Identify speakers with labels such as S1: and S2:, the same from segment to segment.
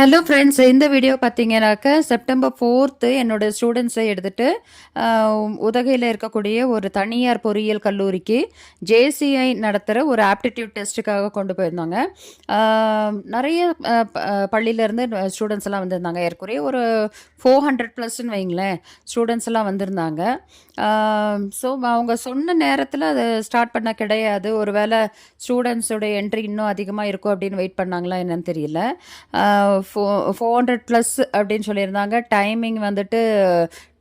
S1: Hello friends, இந்த video பார்த்தீங்கன்னாக்க September 4th என்னோட ஸ்டூடெண்ட்ஸை எடுத்துட்டு உதகையில் இருக்கக்கூடிய ஒரு தனியார் பொறியியல் கல்லூரிக்கு ஜேசிஐ நடத்துகிற ஒரு ஆப்டிடியூட் டெஸ்ட்டுக்காக கொண்டு போயிருந்தாங்க. நிறைய பள்ளியிலேருந்து ஸ்டூடெண்ட்ஸ் எல்லாம் வந்திருந்தாங்க. ஏற்குறைய ஒரு 400+ வைங்களேன் ஸ்டூடெண்ட்ஸ் எல்லாம் வந்திருந்தாங்க. ஸோ அவங்க சொன்ன நேரத்தில் அதை ஸ்டார்ட் பண்ண கிடையாது. ஒரு வேளை ஸ்டூடெண்ட்ஸோட என்ட்ரி இன்னும் அதிகமாக இருக்கும் அப்படின்னு வெயிட் பண்ணாங்களா என்னன்னு தெரியல. 400+ அப்படின்னு சொல்லியிருந்தாங்க. டைமிங் வந்துட்டு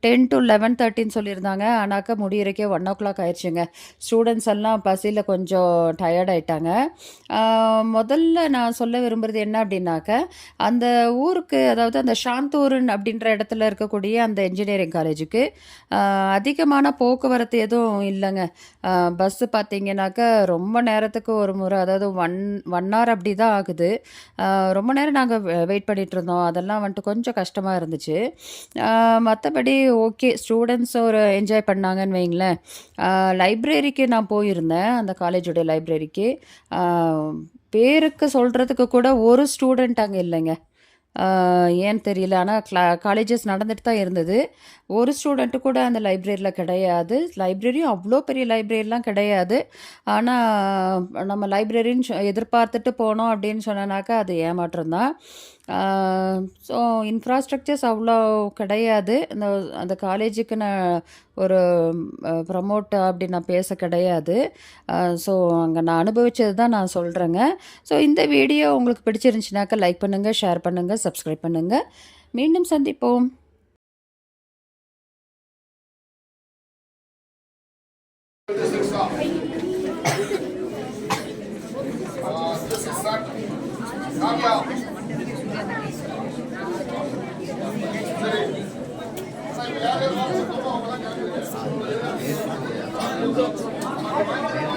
S1: 10 to 11:30 சொல்லியிருந்தாங்க. ஆனாக்கா முடியறக்கே 1 o'clock ஆயிடுச்சுங்க. ஸ்டூடெண்ட்ஸ் எல்லாம் பசியில் கொஞ்சம் டயர்ட் ஆயிட்டாங்க. முதல்ல நான் சொல்ல விரும்புகிறது என்ன அப்படின்னாக்க, அந்த ஊருக்கு, அதாவது அந்த சாந்தூரன் அப்படின்ற இடத்துல இருக்கக்கூடிய அந்த இன்ஜினியரிங் காலேஜுக்கு அதிகமான போக்குவரத்து எதுவும் இல்லைங்க. பஸ்ஸு பார்த்தீங்கன்னாக்கா ரொம்ப நேரத்துக்கு ஒரு முறை, அதாவது ஒன் hour அப்படி தான் ஆகுது. ரொம்ப நேரம் நாங்கள் வெயிட் பண்ணிகிட்டு இருந்தோம். அதெல்லாம் வந்துட்டு கொஞ்சம் கஷ்டமாக இருந்துச்சு. மற்றபடி ஓகே, ஸ்டூடெண்ட்ஸ் ஒரு என்ஜாய் பண்ணாங்கன்னு வைங்களேன். லைப்ரரிக்கு நான் போயிருந்தேன், அந்த காலேஜோடைய லைப்ரரிக்கு. பேருக்கு சொல்கிறதுக்கு கூட ஒரு ஸ்டூடெண்ட் அங்கே இல்லைங்க. ஏன்னு தெரியல. ஆனால் காலேஜஸ் நடந்துட்டு தான் இருந்தது. ஒரு ஸ்டூடெண்ட்டு கூட அந்த லைப்ரரியில் கிடையாது. லைப்ரரியும் அவ்வளோ பெரிய லைப்ரரிலாம் கிடையாது. ஆனால் நம்ம லைப்ரரின்னு எதிர்பார்த்துட்டு போனோம் அப்படின்னு சொன்னனாக்கா அது ஏமாற்றம் தான். ஸோ இன்ஃப்ராஸ்ட்ரக்சர்ஸ் அவ்வளோ கிடையாது. அந்த காலேஜுக்கு நான் ஒரு ப்ரமோட் அப்படி நான் பேச கிடையாது. ஸோ அங்கே நான் அனுபவித்தது தான் நான் சொல்கிறேங்க. ஸோ இந்த வீடியோ உங்களுக்கு பிடிச்சிருந்துச்சுனாக்கா லைக் பண்ணுங்கள், ஷேர் பண்ணுங்கள், சப்ஸ்கிரைப் பண்ணுங்கள். மீண்டும் சந்திப்போம்.
S2: சரி